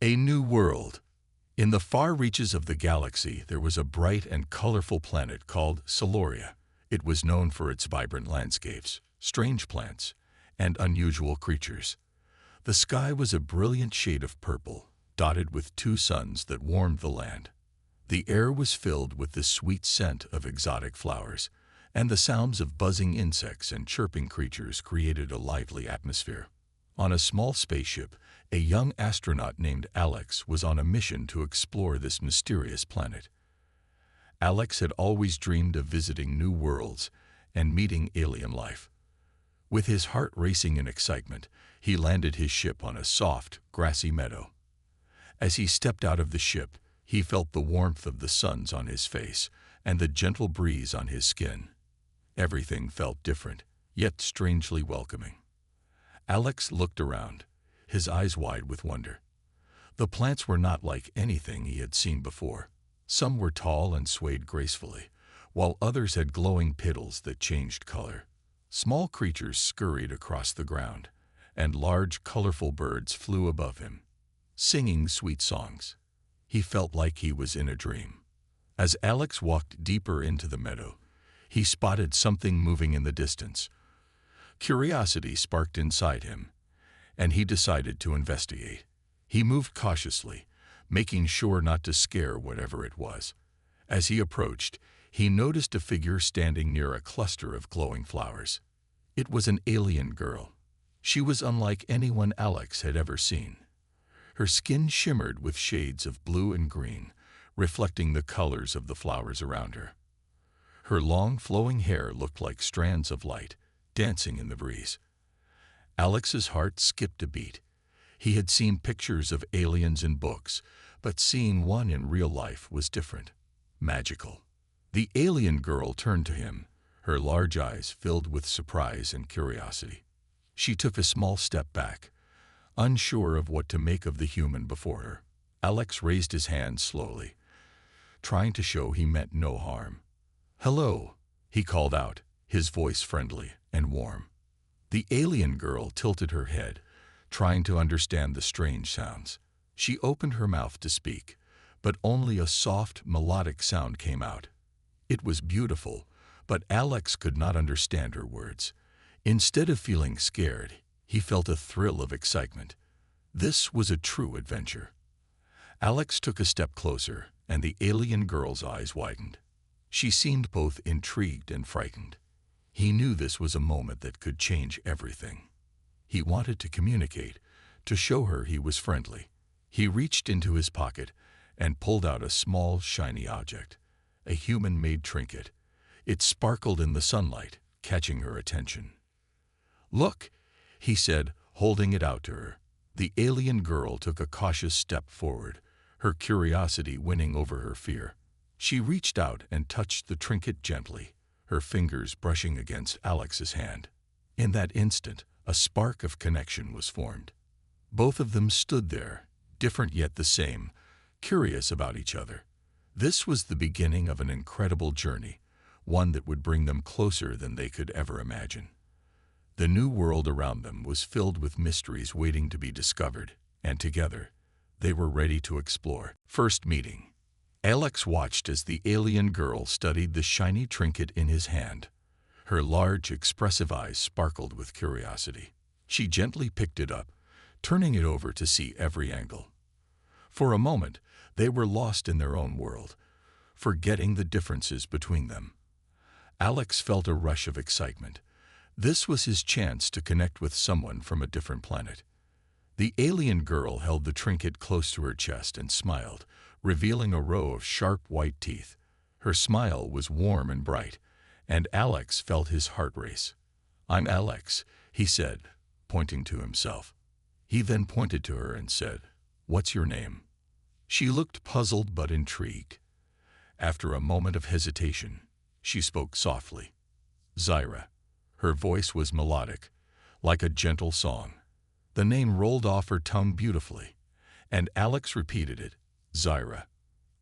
A new world. In the far reaches of the galaxy, there was a bright and colorful planet called Siluria. It was known for its vibrant landscapes, strange plants, and unusual creatures. The sky was a brilliant shade of purple, dotted with two suns that warmed the land. The air was filled with the sweet scent of exotic flowers, and the sounds of buzzing insects and chirping creatures created a lively atmosphere. On a small spaceship, a young astronaut named Alex was on a mission to explore this mysterious planet. Alex had always dreamed of visiting new worlds and meeting alien life. With his heart racing in excitement, he landed his ship on a soft, grassy meadow. As he stepped out of the ship, he felt the warmth of the suns on his face and the gentle breeze on his skin. Everything felt different, yet strangely welcoming. Alex looked around, his eyes wide with wonder. The plants were not like anything he had seen before. Some were tall and swayed gracefully, while others had glowing petals that changed color. Small creatures scurried across the ground, and large, colorful birds flew above him, singing sweet songs. He felt like he was in a dream. As Alex walked deeper into the meadow, he spotted something moving in the distance. Curiosity sparked inside him, and he decided to investigate. He moved cautiously, making sure not to scare whatever it was. As he approached, he noticed a figure standing near a cluster of glowing flowers. It was an alien girl. She was unlike anyone Alex had ever seen. Her skin shimmered with shades of blue and green, reflecting the colors of the flowers around her. Her long, flowing hair looked like strands of light, dancing in the breeze. Alex's heart skipped a beat. He had seen pictures of aliens in books, but seeing one in real life was different, magical. The alien girl turned to him, her large eyes filled with surprise and curiosity. She took a small step back, unsure of what to make of the human before her. Alex raised his hand slowly, trying to show he meant no harm. "Hello," he called out, his voice friendly and warm. The alien girl tilted her head, trying to understand the strange sounds. She opened her mouth to speak, but only a soft, melodic sound came out. It was beautiful, but Alex could not understand her words. Instead of feeling scared, he felt a thrill of excitement. This was a true adventure. Alex took a step closer, and the alien girl's eyes widened. She seemed both intrigued and frightened. He knew this was a moment that could change everything. He wanted to communicate, to show her he was friendly. He reached into his pocket and pulled out a small, shiny object, a human-made trinket. It sparkled in the sunlight, catching her attention. "Look," he said, holding it out to her. The alien girl took a cautious step forward, her curiosity winning over her fear. She reached out and touched the trinket gently, her fingers brushing against Alex's hand. In that instant, a spark of connection was formed. Both of them stood there, different yet the same, curious about each other. This was the beginning of an incredible journey, one that would bring them closer than they could ever imagine. The new world around them was filled with mysteries waiting to be discovered, and together, they were ready to explore. First meeting. Alex watched as the alien girl studied the shiny trinket in his hand. Her large, expressive eyes sparkled with curiosity. She gently picked it up, turning it over to see every angle. For a moment, they were lost in their own world, forgetting the differences between them. Alex felt a rush of excitement. This was his chance to connect with someone from a different planet. The alien girl held the trinket close to her chest and smiled, revealing a row of sharp white teeth. Her smile was warm and bright, and Alex felt his heart race. "I'm Alex," he said, pointing to himself. He then pointed to her and said, "What's your name?" She looked puzzled but intrigued. After a moment of hesitation, she spoke softly. "Zyra." Her voice was melodic, like a gentle song. The name rolled off her tongue beautifully, and Alex repeated it. "Zyra.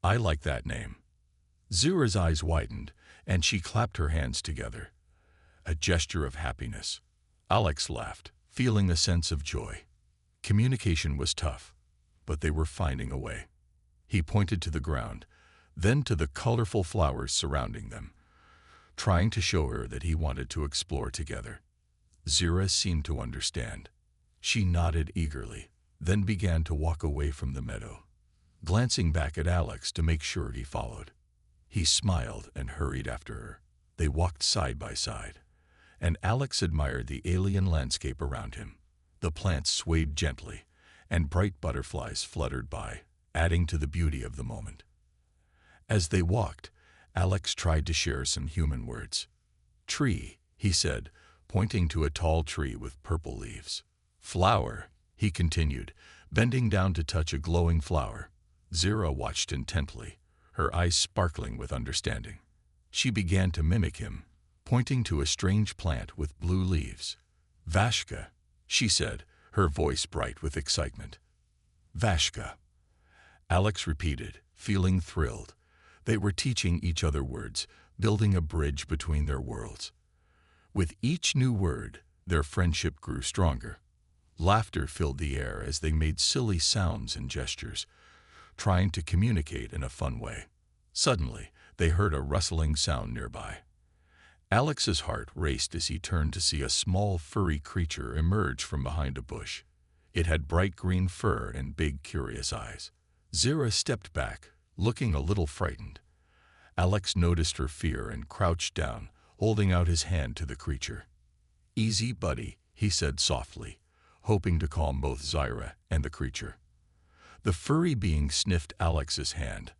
I like that name." Zyra's eyes widened, and she clapped her hands together, a gesture of happiness. Alex laughed, feeling a sense of joy. Communication was tough, but they were finding a way. He pointed to the ground, then to the colorful flowers surrounding them, trying to show her that he wanted to explore together. Zira seemed to understand. She nodded eagerly, then began to walk away from the meadow, glancing back at Alex to make sure he followed. He smiled and hurried after her. They walked side by side, and Alex admired the alien landscape around him. The plants swayed gently, and bright butterflies fluttered by, adding to the beauty of the moment. As they walked, Alex tried to share some human words. "Tree," he said, pointing to a tall tree with purple leaves. "Flower," he continued, bending down to touch a glowing flower. Zira watched intently, her eyes sparkling with understanding. She began to mimic him, pointing to a strange plant with blue leaves. "Vashka," she said, her voice bright with excitement. "Vashka," Alex repeated, feeling thrilled. They were teaching each other words, building a bridge between their worlds. With each new word, their friendship grew stronger. Laughter filled the air as they made silly sounds and gestures, trying to communicate in a fun way. Suddenly, they heard a rustling sound nearby. Alex's heart raced as he turned to see a small furry creature emerge from behind a bush. It had bright green fur and big, curious eyes. Zira stepped back, looking a little frightened. Alex noticed her fear and crouched down, holding out his hand to the creature. "Easy, buddy," he said softly, hoping to calm both Zira and the creature. The furry being sniffed Alex's hand,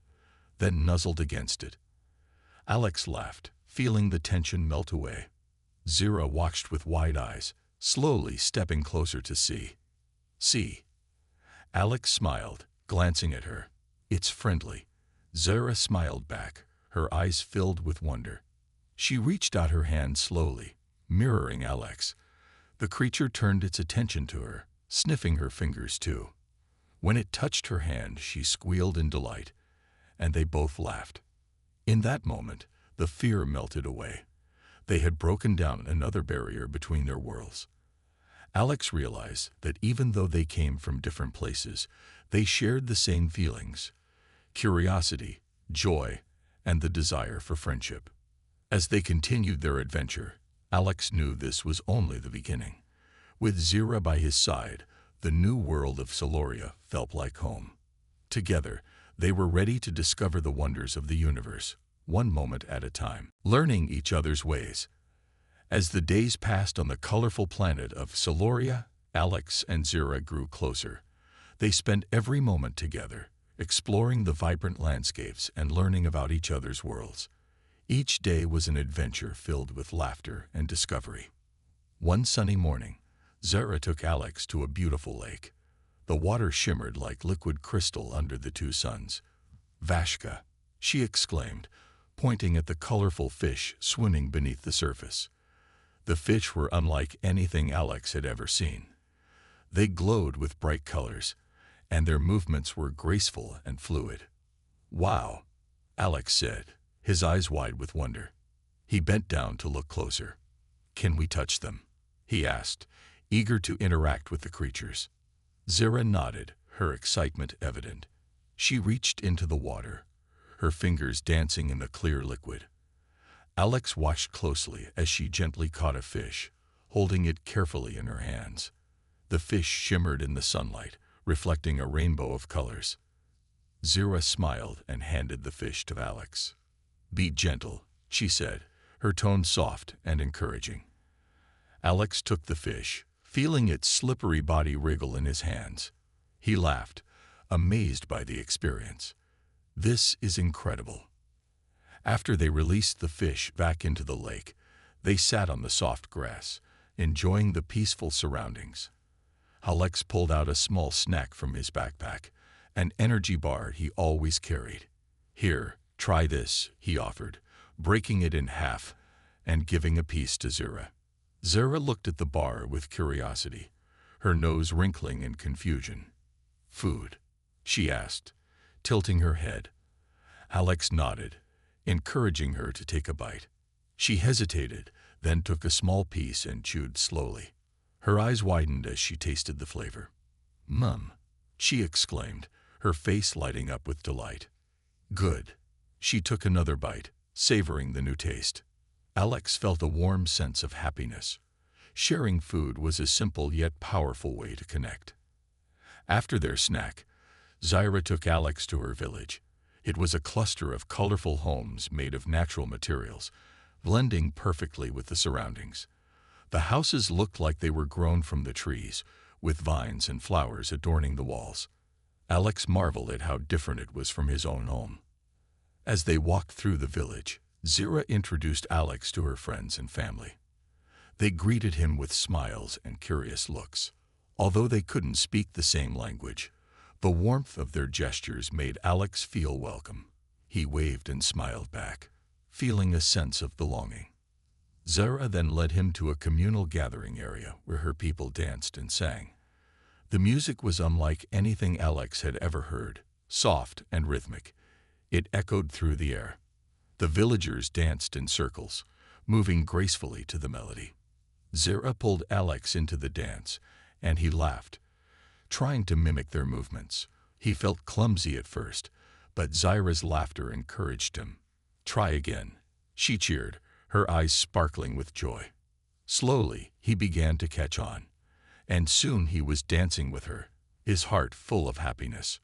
then nuzzled against it. Alex laughed, feeling the tension melt away. Zira watched with wide eyes, slowly stepping closer to see. "See." Alex smiled, glancing at her. "It's friendly." Zira smiled back, her eyes filled with wonder. She reached out her hand slowly, mirroring Alex. The creature turned its attention to her, sniffing her fingers too. When it touched her hand, she squealed in delight, and they both laughed. In that moment, the fear melted away. They had broken down another barrier between their worlds. Alex realized that even though they came from different places, they shared the same feelings: curiosity, joy, and the desire for friendship. As they continued their adventure, Alex knew this was only the beginning. With Zira by his side, the new world of Soloria felt like home. Together, they were ready to discover the wonders of the universe, one moment at a time, learning each other's ways. As the days passed on the colorful planet of Soloria, Alex and Zira grew closer. They spent every moment together, exploring the vibrant landscapes and learning about each other's worlds. Each day was an adventure filled with laughter and discovery. One sunny morning, Zira took Alex to a beautiful lake. The water shimmered like liquid crystal under the two suns. "Vashka," she exclaimed, pointing at the colorful fish swimming beneath the surface. The fish were unlike anything Alex had ever seen. They glowed with bright colors, and their movements were graceful and fluid. "Wow," Alex said, his eyes wide with wonder. He bent down to look closer. "Can we touch them?" he asked, eager to interact with the creatures. Zira nodded, her excitement evident. She reached into the water, her fingers dancing in the clear liquid. Alex watched closely as she gently caught a fish, holding it carefully in her hands. The fish shimmered in the sunlight, reflecting a rainbow of colors. Zira smiled and handed the fish to Alex. "Be gentle," she said, her tone soft and encouraging. Alex took the fish, feeling its slippery body wriggle in his hands. He laughed, amazed by the experience. "This is incredible." After they released the fish back into the lake, they sat on the soft grass, enjoying the peaceful surroundings. Alex pulled out a small snack from his backpack, an energy bar he always carried. "Here, try this," he offered, breaking it in half and giving a piece to Zira. Zira looked at the bar with curiosity, her nose wrinkling in confusion. "Food?" she asked, tilting her head. Alex nodded, encouraging her to take a bite. She hesitated, then took a small piece and chewed slowly. Her eyes widened as she tasted the flavor. "Mum," she exclaimed, her face lighting up with delight. Good. She took another bite, savoring the new taste. Alex felt a warm sense of happiness. Sharing food was a simple yet powerful way to connect. After their snack, Zyra took Alex to her village. It was a cluster of colorful homes made of natural materials, blending perfectly with the surroundings. The houses looked like they were grown from the trees, with vines and flowers adorning the walls. Alex marveled at how different it was from his own home. As they walked through the village, Zyra introduced Alex to her friends and family. They greeted him with smiles and curious looks. Although they couldn't speak the same language, the warmth of their gestures made Alex feel welcome. He waved and smiled back, feeling a sense of belonging. Zyra then led him to a communal gathering area where her people danced and sang. The music was unlike anything Alex had ever heard, soft and rhythmic. It echoed through the air. The villagers danced in circles, moving gracefully to the melody. Zyra pulled Alex into the dance, and he laughed, trying to mimic their movements. He felt clumsy at first, but Zyra's laughter encouraged him. "Try again," she cheered, her eyes sparkling with joy. Slowly, he began to catch on, and soon he was dancing with her, his heart full of happiness.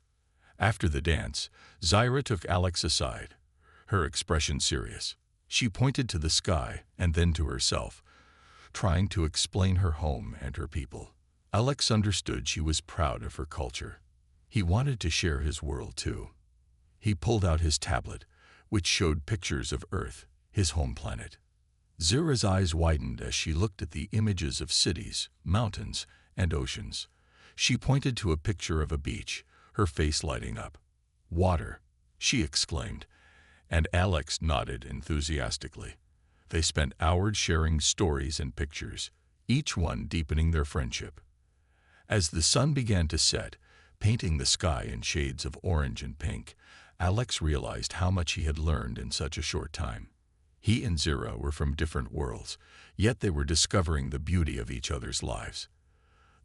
After the dance, Zyra took Alex aside, her expression serious. She pointed to the sky and then to herself, trying to explain her home and her people. Alex understood she was proud of her culture. He wanted to share his world too. He pulled out his tablet, which showed pictures of Earth, his home planet. Zyra's eyes widened as she looked at the images of cities, mountains, and oceans. She pointed to a picture of a beach, her face lighting up. "Water," she exclaimed, and Alex nodded enthusiastically. They spent hours sharing stories and pictures, each one deepening their friendship. As the sun began to set, painting the sky in shades of orange and pink, Alex realized how much he had learned in such a short time. He and Zyra were from different worlds, yet they were discovering the beauty of each other's lives.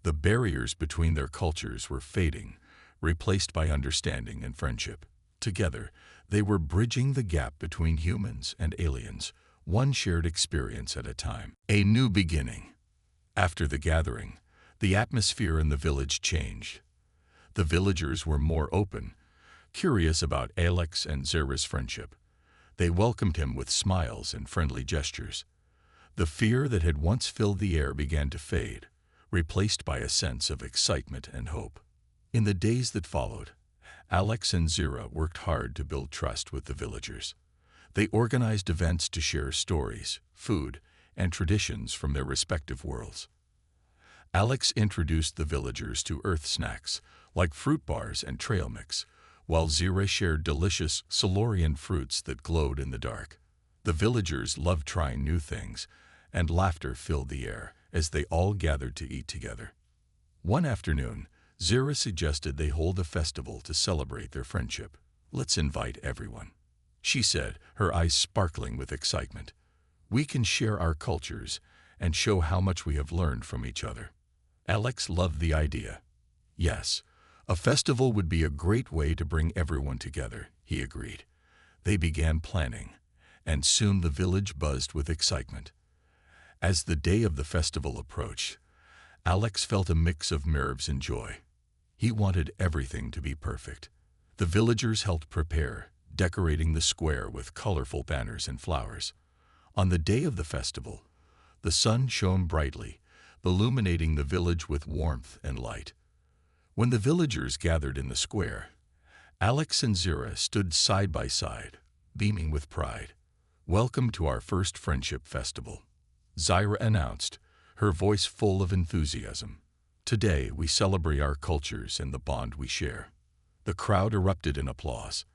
The barriers between their cultures were fading, replaced by understanding and friendship. Together, they were bridging the gap between humans and aliens, one shared experience at a time. A new beginning. After the gathering, the atmosphere in the village changed. The villagers were more open, curious about Alex and Zyra's friendship. They welcomed him with smiles and friendly gestures. The fear that had once filled the air began to fade, replaced by a sense of excitement and hope. In the days that followed, Alex and Zyra worked hard to build trust with the villagers. They organized events to share stories, food, and traditions from their respective worlds. Alex introduced the villagers to Earth snacks, like fruit bars and trail mix, while Zyra shared delicious Silurian fruits that glowed in the dark. The villagers loved trying new things, and laughter filled the air as they all gathered to eat together. One afternoon, Zyra suggested they hold a festival to celebrate their friendship. "Let's invite everyone," she said, her eyes sparkling with excitement. "We can share our cultures and show how much we have learned from each other." Alex loved the idea. "Yes, a festival would be a great way to bring everyone together," he agreed. They began planning, and soon the village buzzed with excitement. As the day of the festival approached, Alex felt a mix of nerves and joy. He wanted everything to be perfect. The villagers helped prepare, decorating the square with colorful banners and flowers. On the day of the festival, the sun shone brightly, illuminating the village with warmth and light. When the villagers gathered in the square, Alex and Zyra stood side by side, beaming with pride. "Welcome to our first friendship festival," Zyra announced, her voice full of enthusiasm. "Today we celebrate our cultures and the bond we share." The crowd erupted in applause.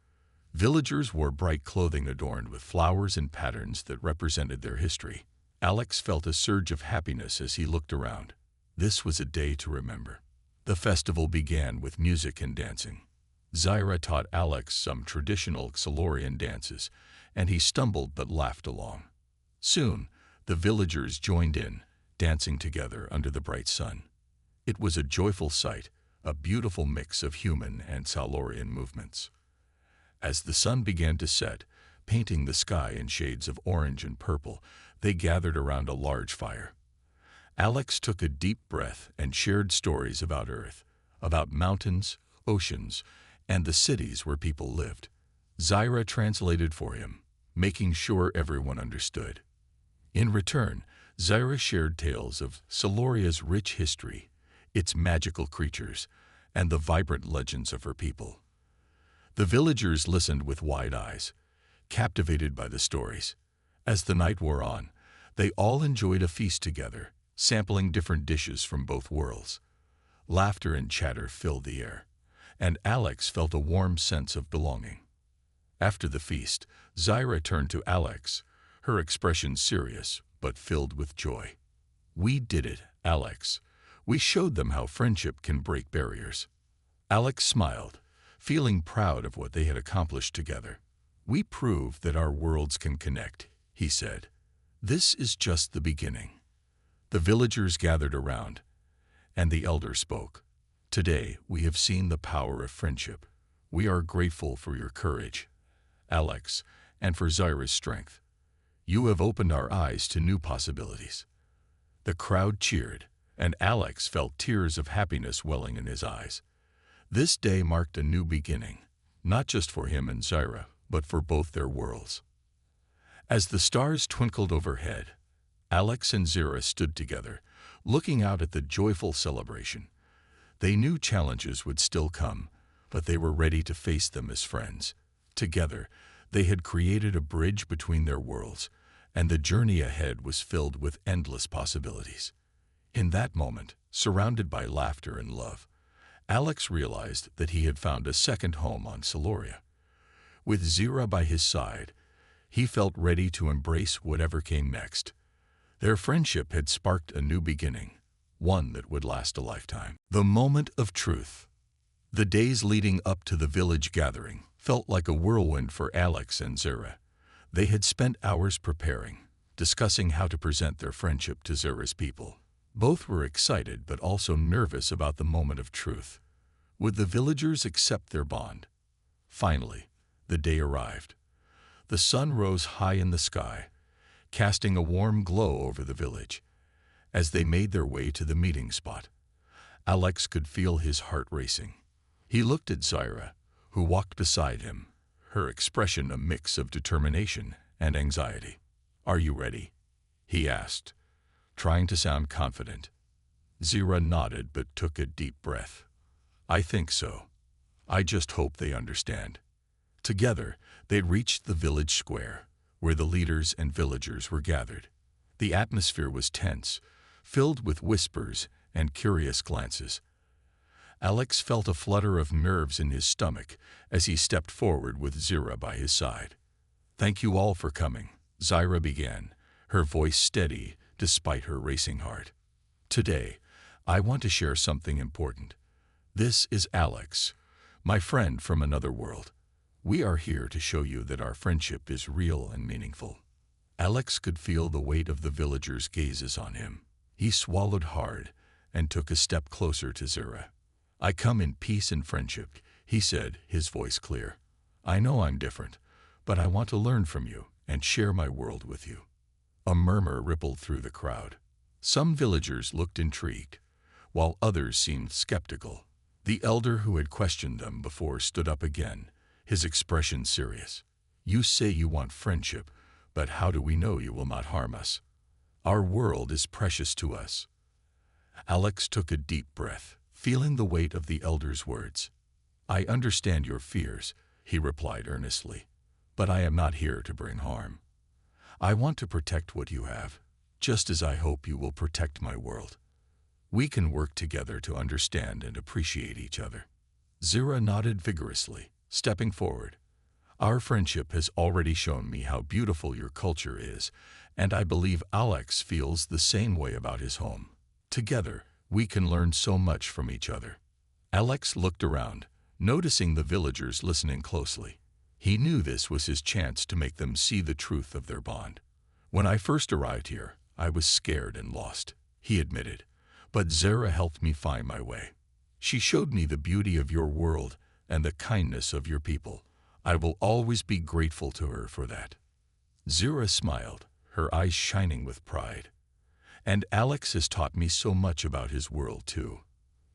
Villagers wore bright clothing adorned with flowers and patterns that represented their history. Alex felt a surge of happiness as he looked around. This was a day to remember. The festival began with music and dancing. Zyra taught Alex some traditional Silurian dances, and he stumbled but laughed along. Soon, the villagers joined in, dancing together under the bright sun. It was a joyful sight, a beautiful mix of human and Silurian movements. As the sun began to set, painting the sky in shades of orange and purple, they gathered around a large fire. Alex took a deep breath and shared stories about Earth, about mountains, oceans, and the cities where people lived. Zyra translated for him, making sure everyone understood. In return, Zyra shared tales of Siluria's rich history, its magical creatures, and the vibrant legends of her people. The villagers listened with wide eyes, captivated by the stories. As the night wore on, they all enjoyed a feast together, sampling different dishes from both worlds. Laughter and chatter filled the air, and Alex felt a warm sense of belonging. After the feast, Zyra turned to Alex, her expression serious but filled with joy. "We did it, Alex. We showed them how friendship can break barriers." Alex smiled, feeling proud of what they had accomplished together. "We proved that our worlds can connect," he said. "This is just the beginning." The villagers gathered around, and the elder spoke. "Today we have seen the power of friendship. We are grateful for your courage, Alex, and for Zyra's strength. You have opened our eyes to new possibilities." The crowd cheered, and Alex felt tears of happiness welling in his eyes. This day marked a new beginning, not just for him and Zyra, but for both their worlds. As the stars twinkled overhead, Alex and Zyra stood together, looking out at the joyful celebration. They knew challenges would still come, but they were ready to face them as friends. Together, they had created a bridge between their worlds, and the journey ahead was filled with endless possibilities. In that moment, surrounded by laughter and love, Alex realized that he had found a second home on Siluria. With Zyra by his side, he felt ready to embrace whatever came next. Their friendship had sparked a new beginning, one that would last a lifetime. The moment of truth. The days leading up to the village gathering felt like a whirlwind for Alex and Zyra. They had spent hours preparing, discussing how to present their friendship to Zyra's people. Both were excited but also nervous about the moment of truth. Would the villagers accept their bond? Finally, the day arrived. The sun rose high in the sky, casting a warm glow over the village. As they made their way to the meeting spot, Alex could feel his heart racing. He looked at Zyra, who walked beside him, her expression a mix of determination and anxiety. "Are you ready?" he asked, trying to sound confident. Zyra nodded but took a deep breath. "I think so. I just hope they understand." Together, they reached the village square, where the leaders and villagers were gathered. The atmosphere was tense, filled with whispers and curious glances. Alex felt a flutter of nerves in his stomach as he stepped forward with Zyra by his side. "Thank you all for coming," Zyra began, her voice steady despite her racing heart. "Today, I want to share something important. This is Alex, my friend from another world. We are here to show you that our friendship is real and meaningful." Alex could feel the weight of the villagers' gazes on him. He swallowed hard and took a step closer to Zyra. "I come in peace and friendship," he said, his voice clear. "I know I'm different, but I want to learn from you and share my world with you." A murmur rippled through the crowd. Some villagers looked intrigued, while others seemed skeptical. The elder who had questioned them before stood up again, his expression serious. "You say you want friendship, but how do we know you will not harm us? Our world is precious to us." Alex took a deep breath, feeling the weight of the elder's words. "I understand your fears," he replied earnestly, "but I am not here to bring harm. I want to protect what you have, just as I hope you will protect my world. We can work together to understand and appreciate each other." Zyra nodded vigorously, stepping forward. "Our friendship has already shown me how beautiful your culture is, and I believe Alex feels the same way about his home. Together, we can learn so much from each other." Alex looked around, noticing the villagers listening closely. He knew this was his chance to make them see the truth of their bond. "When I first arrived here, I was scared and lost," he admitted, "but Zyra helped me find my way. She showed me the beauty of your world and the kindness of your people. I will always be grateful to her for that." Zira smiled, her eyes shining with pride. "And Alex has taught me so much about his world, too.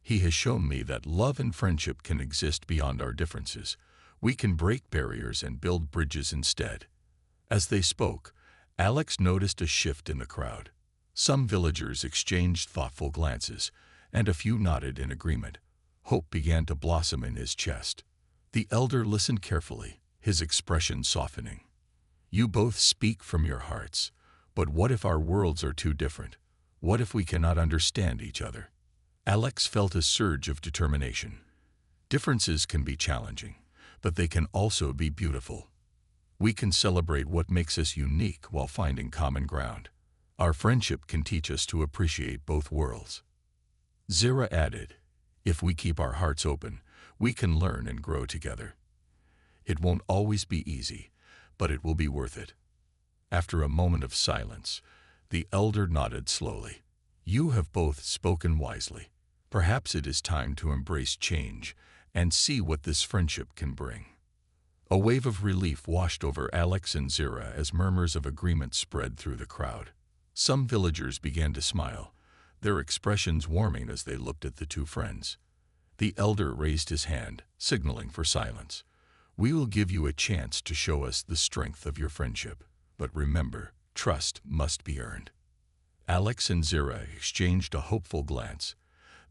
He has shown me that love and friendship can exist beyond our differences. We can break barriers and build bridges instead." As they spoke, Alex noticed a shift in the crowd. Some villagers exchanged thoughtful glances, and a few nodded in agreement. Hope began to blossom in his chest. The elder listened carefully, his expression softening. "You both speak from your hearts, but what if our worlds are too different? What if we cannot understand each other?" Alex felt a surge of determination. Differences can be challenging, but they can also be beautiful. We can celebrate what makes us unique while finding common ground. Our friendship can teach us to appreciate both worlds. Zira added, "If we keep our hearts open, we can learn and grow together. It won't always be easy, but it will be worth it." After a moment of silence, the elder nodded slowly. "You have both spoken wisely. Perhaps it is time to embrace change and see what this friendship can bring." A wave of relief washed over Alex and Zira as murmurs of agreement spread through the crowd. Some villagers began to smile, their expressions warming as they looked at the two friends. The elder raised his hand, signaling for silence. "We will give you a chance to show us the strength of your friendship, but remember, trust must be earned." Alex and Zira exchanged a hopeful glance.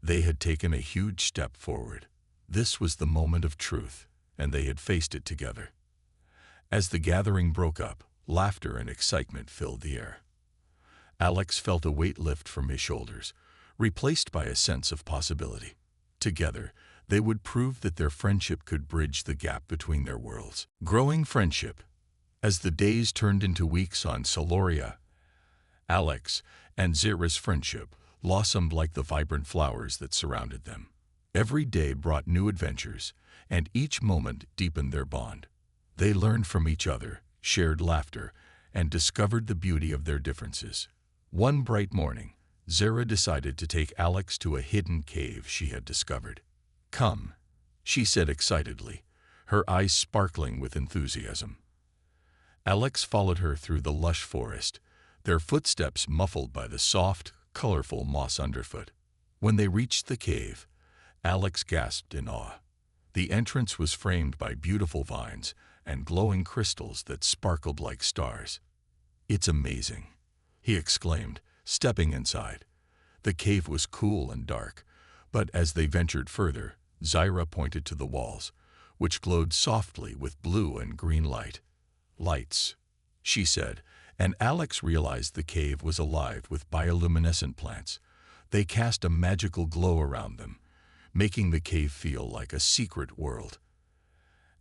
They had taken a huge step forward. This was the moment of truth, and they had faced it together. As the gathering broke up, laughter and excitement filled the air. Alex felt a weight lift from his shoulders, replaced by a sense of possibility. Together, they would prove that their friendship could bridge the gap between their worlds. Growing friendship. As the days turned into weeks on Soloria, Alex and Zira's friendship blossomed like the vibrant flowers that surrounded them. Every day brought new adventures, and each moment deepened their bond. They learned from each other, shared laughter, and discovered the beauty of their differences. One bright morning, Zira decided to take Alex to a hidden cave she had discovered. "Come," she said excitedly, her eyes sparkling with enthusiasm. Alex followed her through the lush forest, their footsteps muffled by the soft, colorful moss underfoot. When they reached the cave, Alex gasped in awe. The entrance was framed by beautiful vines and glowing crystals that sparkled like stars. "It's amazing," he exclaimed, stepping inside. The cave was cool and dark, but as they ventured further, Zira pointed to the walls, which glowed softly with blue and green light. "Lights," she said, and Alex realized the cave was alive with bioluminescent plants. They cast a magical glow around them, making the cave feel like a secret world.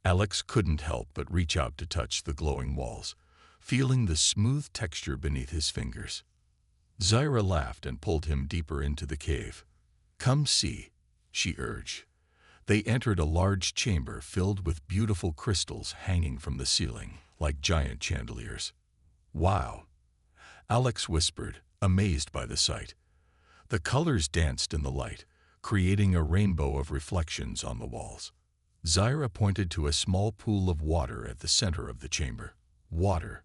Alex couldn't help but reach out to touch the glowing walls, feeling the smooth texture beneath his fingers. Zira laughed and pulled him deeper into the cave. "Come see," she urged. They entered a large chamber filled with beautiful crystals hanging from the ceiling, like giant chandeliers. "Wow," Alex whispered, amazed by the sight. The colors danced in the light, creating a rainbow of reflections on the walls. Zira pointed to a small pool of water at the center of the chamber. "Water,"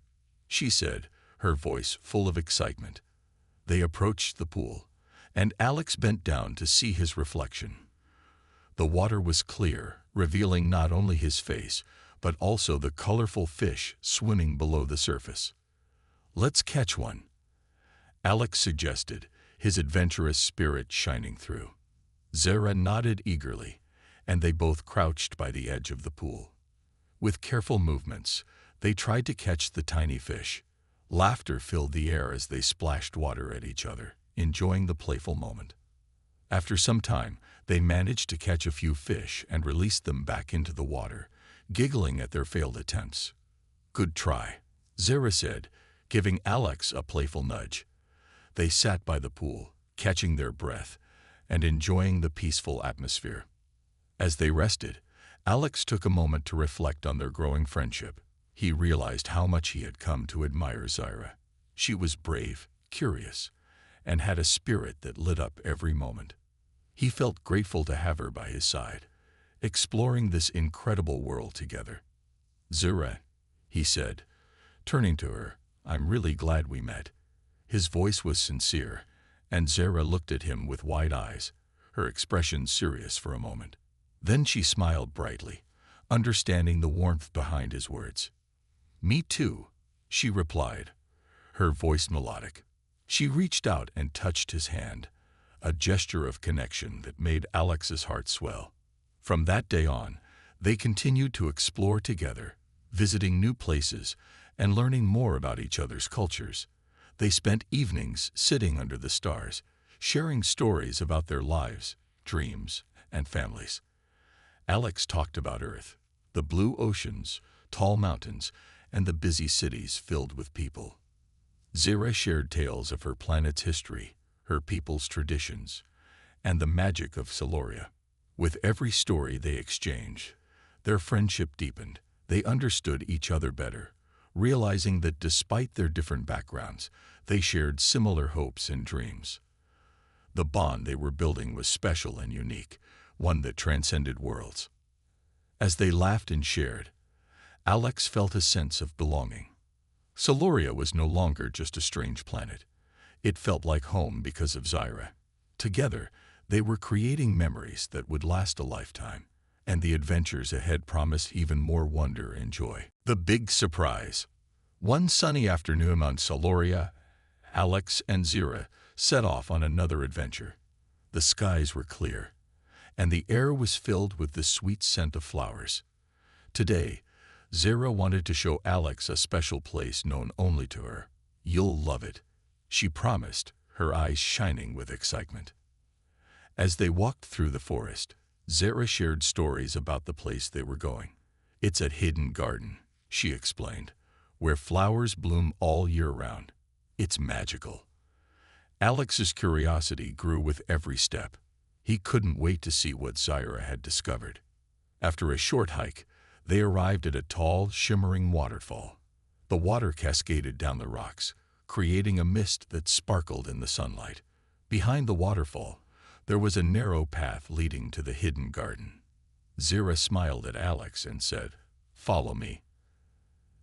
she said, her voice full of excitement. They approached the pool, and Alex bent down to see his reflection. The water was clear, revealing not only his face, but also the colorful fish swimming below the surface. "Let's catch one," Alex suggested, his adventurous spirit shining through. Zira nodded eagerly, and they both crouched by the edge of the pool. With careful movements, they tried to catch the tiny fish. Laughter filled the air as they splashed water at each other, enjoying the playful moment. After some time, they managed to catch a few fish and released them back into the water, giggling at their failed attempts. "Good try," Zira said, giving Alex a playful nudge. They sat by the pool, catching their breath and enjoying the peaceful atmosphere. As they rested, Alex took a moment to reflect on their growing friendship. He realized how much he had come to admire Zira. She was brave, curious, and had a spirit that lit up every moment. He felt grateful to have her by his side, exploring this incredible world together. "Zira," he said, turning to her, "I'm really glad we met." His voice was sincere, and Zira looked at him with wide eyes, her expression serious for a moment. Then she smiled brightly, understanding the warmth behind his words. "Me too," she replied, her voice melodic. She reached out and touched his hand, a gesture of connection that made Alex's heart swell. From that day on, they continued to explore together, visiting new places and learning more about each other's cultures. They spent evenings sitting under the stars, sharing stories about their lives, dreams, and families. Alex talked about Earth, the blue oceans, tall mountains, and the busy cities filled with people. Zira shared tales of her planet's history, her people's traditions, and the magic of Siloria. With every story they exchanged, their friendship deepened. They understood each other better, realizing that despite their different backgrounds, they shared similar hopes and dreams. The bond they were building was special and unique, one that transcended worlds. As they laughed and shared, Alex felt a sense of belonging. Siloria was no longer just a strange planet. It felt like home because of Zira. Together, they were creating memories that would last a lifetime, and the adventures ahead promised even more wonder and joy. The big surprise. One sunny afternoon on Siloria, Alex and Zira set off on another adventure. The skies were clear, and the air was filled with the sweet scent of flowers. Today, Zira wanted to show Alex a special place known only to her. "You'll love it," she promised, her eyes shining with excitement. As they walked through the forest, Zira shared stories about the place they were going. "It's a hidden garden," she explained, "where flowers bloom all year round. It's magical." Alex's curiosity grew with every step. He couldn't wait to see what Zira had discovered. After a short hike, they arrived at a tall, shimmering waterfall. The water cascaded down the rocks, creating a mist that sparkled in the sunlight. Behind the waterfall, there was a narrow path leading to the hidden garden. Zira smiled at Alex and said, "Follow me."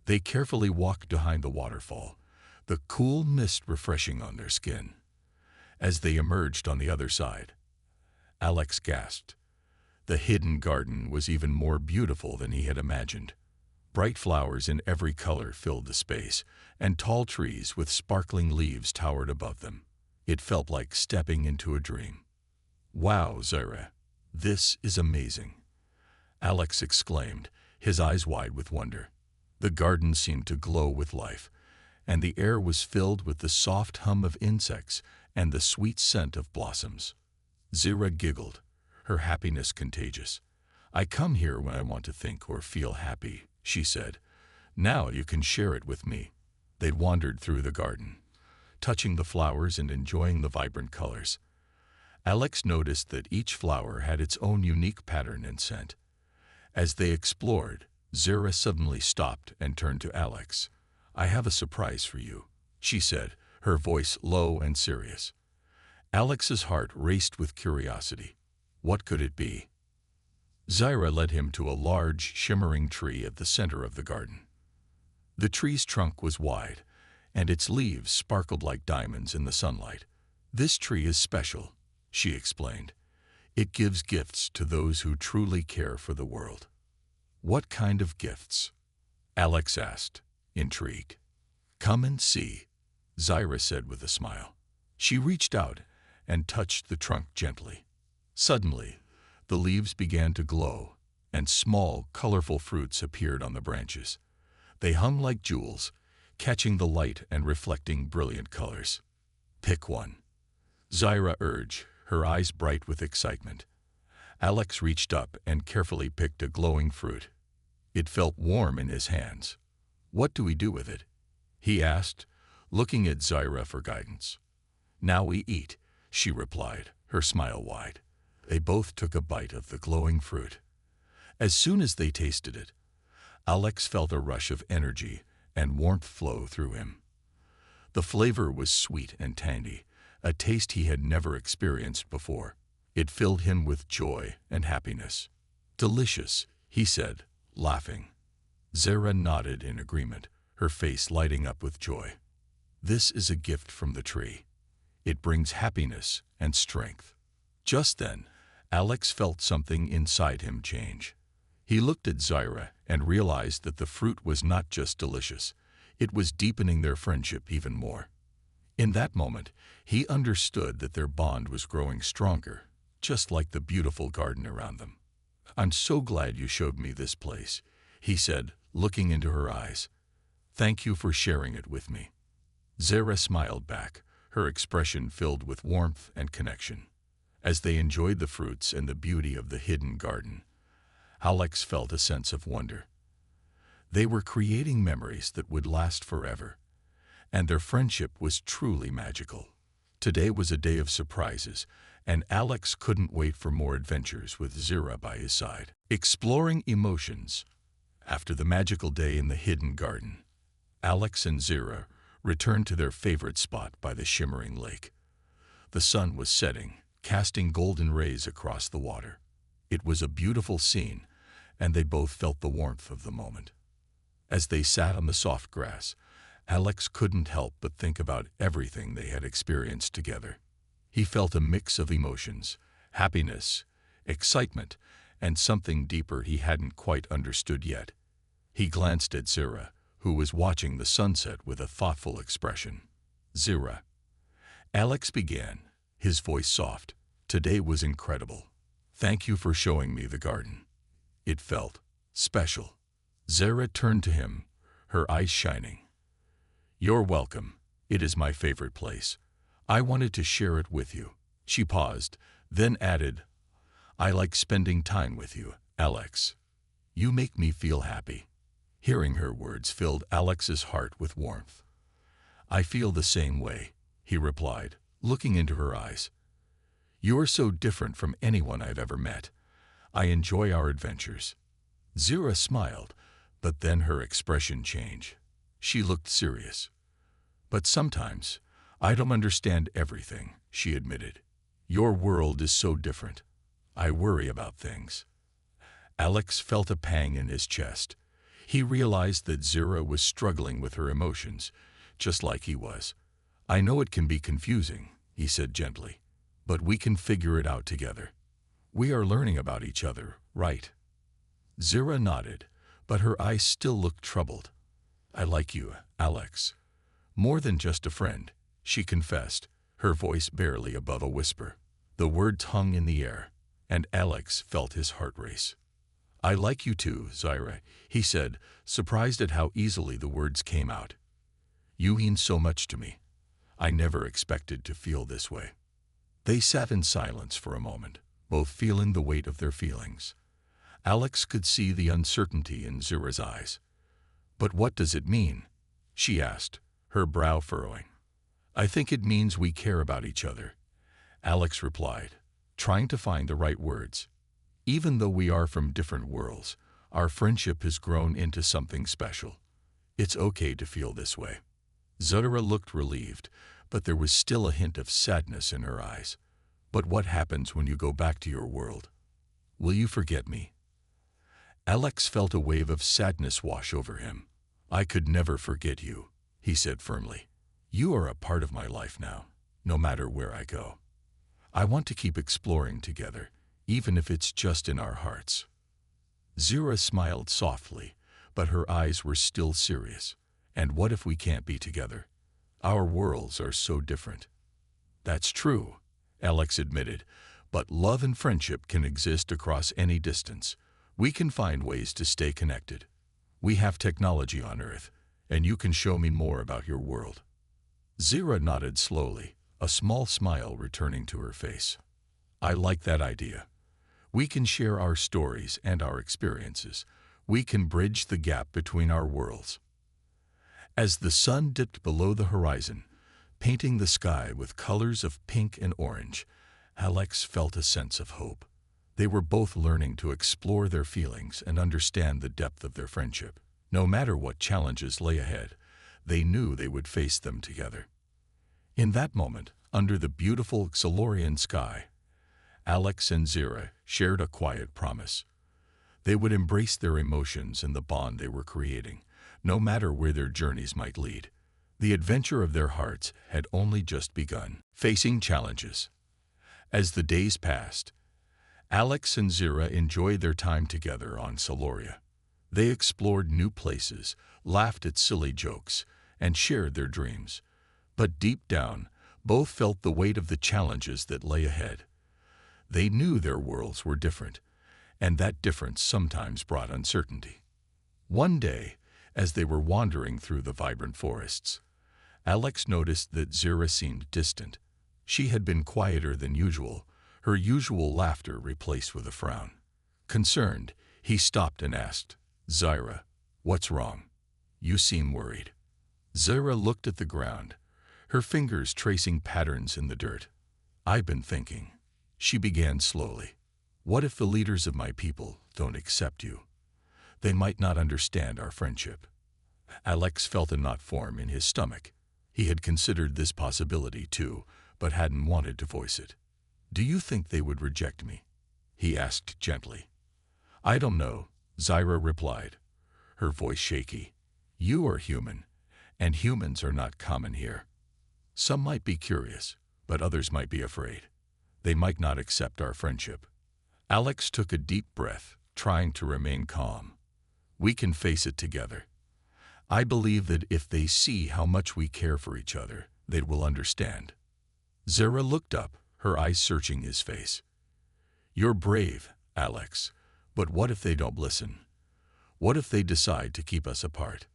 They carefully walked behind the waterfall, the cool mist refreshing on their skin. As they emerged on the other side, Alex gasped. The hidden garden was even more beautiful than he had imagined. Bright flowers in every color filled the space, and tall trees with sparkling leaves towered above them. It felt like stepping into a dream. "Wow, Zira, this is amazing," Alex exclaimed, his eyes wide with wonder. The garden seemed to glow with life, and the air was filled with the soft hum of insects and the sweet scent of blossoms. Zira giggled, her happiness contagious. "I come here when I want to think or feel happy," she said. "Now you can share it with me." They wandered through the garden, touching the flowers and enjoying the vibrant colors. Alex noticed that each flower had its own unique pattern and scent. As they explored, Zira suddenly stopped and turned to Alex. "I have a surprise for you," she said, her voice low and serious. Alex's heart raced with curiosity. What could it be? Zira led him to a large, shimmering tree at the center of the garden. The tree's trunk was wide, and its leaves sparkled like diamonds in the sunlight. "This tree is special," she explained. "It gives gifts to those who truly care for the world." "What kind of gifts?" Alex asked, intrigued. "Come and see," Zira said with a smile. She reached out and touched the trunk gently. Suddenly, the leaves began to glow, and small, colorful fruits appeared on the branches. They hung like jewels, catching the light and reflecting brilliant colors. "Pick one," Zira urged, her eyes bright with excitement. Alex reached up and carefully picked a glowing fruit. It felt warm in his hands. "What do we do with it?" he asked, looking at Zira for guidance. "Now we eat," she replied, her smile wide. They both took a bite of the glowing fruit. As soon as they tasted it, Alex felt a rush of energy and warmth flow through him. The flavor was sweet and tangy, a taste he had never experienced before. It filled him with joy and happiness. "Delicious," he said, laughing. Zara nodded in agreement, her face lighting up with joy. "This is a gift from the tree. It brings happiness and strength." Just then, Alex felt something inside him change. He looked at Zara and realized that the fruit was not just delicious, it was deepening their friendship even more. In that moment, he understood that their bond was growing stronger, just like the beautiful garden around them. "I'm so glad you showed me this place," he said, looking into her eyes. "Thank you for sharing it with me." Zara smiled back, her expression filled with warmth and connection. As they enjoyed the fruits and the beauty of the hidden garden, Alex felt a sense of wonder. They were creating memories that would last forever, and their friendship was truly magical. Today was a day of surprises, and Alex couldn't wait for more adventures with Zara by his side. Exploring emotions. After the magical day in the hidden garden, Alex and Zara returned to their favorite spot by the shimmering lake. The sun was setting, casting golden rays across the water. It was a beautiful scene, and they both felt the warmth of the moment. As they sat on the soft grass, Alex couldn't help but think about everything they had experienced together. He felt a mix of emotions, happiness, excitement, and something deeper he hadn't quite understood yet. He glanced at Zara, who was watching the sunset with a thoughtful expression. "Zara," Alex began, his voice soft, "today was incredible. Thank you for showing me the garden. It felt special." Zara turned to him, her eyes shining. "You're welcome. It is my favorite place. I wanted to share it with you." She paused, then added, "I like spending time with you, Alex. You make me feel happy." Hearing her words filled Alex's heart with warmth. "I feel the same way," he replied, looking into her eyes. "You are so different from anyone I've ever met. I enjoy our adventures." Zara smiled, but then her expression changed. She looked serious. "But sometimes, I don't understand everything," she admitted. "Your world is so different. I worry about things." Alex felt a pang in his chest. He realized that Zara was struggling with her emotions, just like he was. "I know it can be confusing," he said gently, "but we can figure it out together. We are learning about each other, right?" Zara nodded, but her eyes still looked troubled. "I like you, Alex. More than just a friend," she confessed, her voice barely above a whisper. The words hung in the air, and Alex felt his heart race. "I like you too, Zara," he said, surprised at how easily the words came out. "You mean so much to me. I never expected to feel this way." They sat in silence for a moment, both feeling the weight of their feelings. Alex could see the uncertainty in Zara's eyes. "But what does it mean?" she asked, her brow furrowing. "I think it means we care about each other," Alex replied, trying to find the right words. "Even though we are from different worlds, our friendship has grown into something special. It's okay to feel this way." Zara looked relieved, but there was still a hint of sadness in her eyes. "But what happens when you go back to your world? Will you forget me?" Alex felt a wave of sadness wash over him. "I could never forget you," he said firmly. "You are a part of my life now, no matter where I go. I want to keep exploring together, even if it's just in our hearts." Zara smiled softly, but her eyes were still serious. "And what if we can't be together? Our worlds are so different." "That's true," Alex admitted, "but love and friendship can exist across any distance. We can find ways to stay connected. We have technology on Earth, and you can show me more about your world." Zara nodded slowly, a small smile returning to her face. "I like that idea. We can share our stories and our experiences. We can bridge the gap between our worlds." As the sun dipped below the horizon, painting the sky with colors of pink and orange, Alex felt a sense of hope. They were both learning to explore their feelings and understand the depth of their friendship. No matter what challenges lay ahead, they knew they would face them together. In that moment, under the beautiful Xalorian sky, Alex and Zira shared a quiet promise. They would embrace their emotions and the bond they were creating, no matter where their journeys might lead. The adventure of their hearts had only just begun, facing challenges. As the days passed, Alex and Zira enjoyed their time together on Soloria. They explored new places, laughed at silly jokes, and shared their dreams. But deep down, both felt the weight of the challenges that lay ahead. They knew their worlds were different, and that difference sometimes brought uncertainty. One day, as they were wandering through the vibrant forests, Alex noticed that Zira seemed distant. She had been quieter than usual, her usual laughter replaced with a frown. Concerned, he stopped and asked, "Zira, what's wrong? You seem worried." Zira looked at the ground, her fingers tracing patterns in the dirt. "I've been thinking," she began slowly. "What if the leaders of my people don't accept you? They might not understand our friendship." Alex felt a knot form in his stomach. He had considered this possibility too, but hadn't wanted to voice it. "Do you think they would reject me?" he asked gently. "I don't know," Zira replied, her voice shaky. "You are human, and humans are not common here. Some might be curious, but others might be afraid. They might not accept our friendship." Alex took a deep breath, trying to remain calm. "We can face it together. I believe that if they see how much we care for each other, they will understand." Zira looked up, her eyes searching his face. "You're brave, Alex, but what if they don't listen? What if they decide to keep us apart?"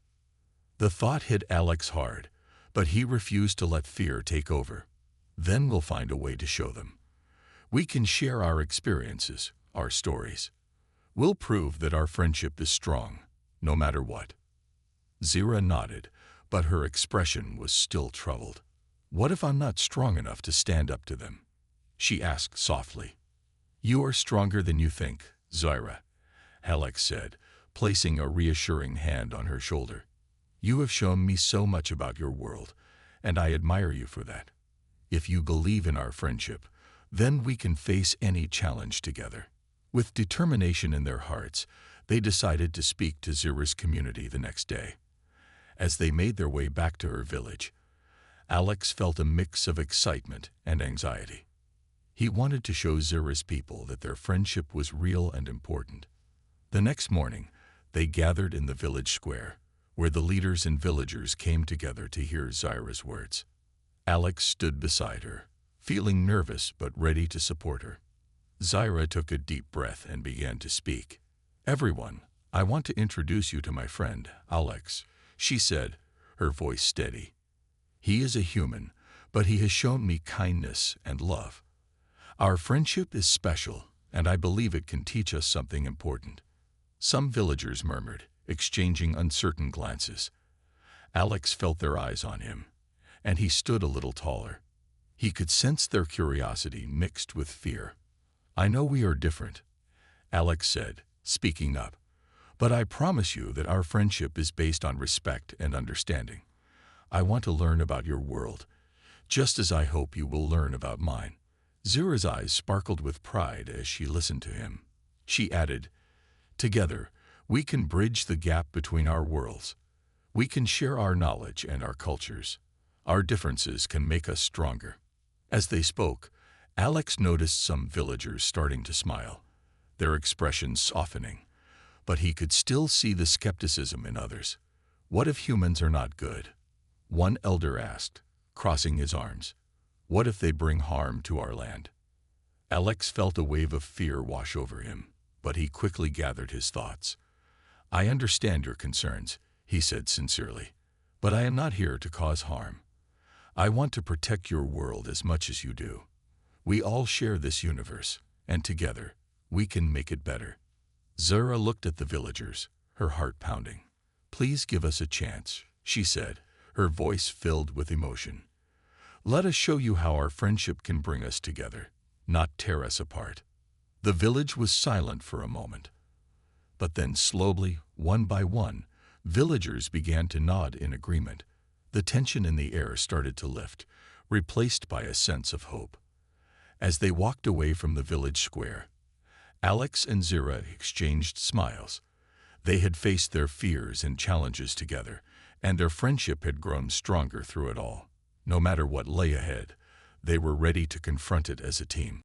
The thought hit Alex hard, but he refused to let fear take over. "Then we'll find a way to show them. We can share our experiences, our stories. We'll prove that our friendship is strong, no matter what." Zira nodded, but her expression was still troubled. "What if I'm not strong enough to stand up to them?" she asked softly. "You are stronger than you think, Zira," Alex said, placing a reassuring hand on her shoulder. "You have shown me so much about your world, and I admire you for that. If you believe in our friendship, then we can face any challenge together." With determination in their hearts, they decided to speak to Zira's community the next day. As they made their way back to her village, Alex felt a mix of excitement and anxiety. He wanted to show Zira's people that their friendship was real and important. The next morning, they gathered in the village square, where the leaders and villagers came together to hear Zira's words. Alex stood beside her, feeling nervous but ready to support her. Zira took a deep breath and began to speak. "Everyone, I want to introduce you to my friend, Alex," she said, her voice steady. "He is a human, but he has shown me kindness and love. Our friendship is special, and I believe it can teach us something important." Some villagers murmured, exchanging uncertain glances. Alex felt their eyes on him, and he stood a little taller. He could sense their curiosity mixed with fear. "I know we are different," Alex said, speaking up, "but I promise you that our friendship is based on respect and understanding. I want to learn about your world, just as I hope you will learn about mine." Zira's eyes sparkled with pride as she listened to him. She added, "Together, we can bridge the gap between our worlds. We can share our knowledge and our cultures. Our differences can make us stronger." As they spoke, Alex noticed some villagers starting to smile, their expressions softening, but he could still see the skepticism in others. "What if humans are not good?" one elder asked, crossing his arms. "What if they bring harm to our land?" Alex felt a wave of fear wash over him, but he quickly gathered his thoughts. "I understand your concerns," he said sincerely, "but I am not here to cause harm. I want to protect your world as much as you do. We all share this universe, and together, we can make it better." Zira looked at the villagers, her heart pounding. "Please give us a chance," she said, her voice filled with emotion. "Let us show you how our friendship can bring us together, not tear us apart." The village was silent for a moment. But then slowly, one by one, villagers began to nod in agreement. The tension in the air started to lift, replaced by a sense of hope. As they walked away from the village square, Alex and Zira exchanged smiles. They had faced their fears and challenges together, and their friendship had grown stronger through it all. No matter what lay ahead, they were ready to confront it as a team.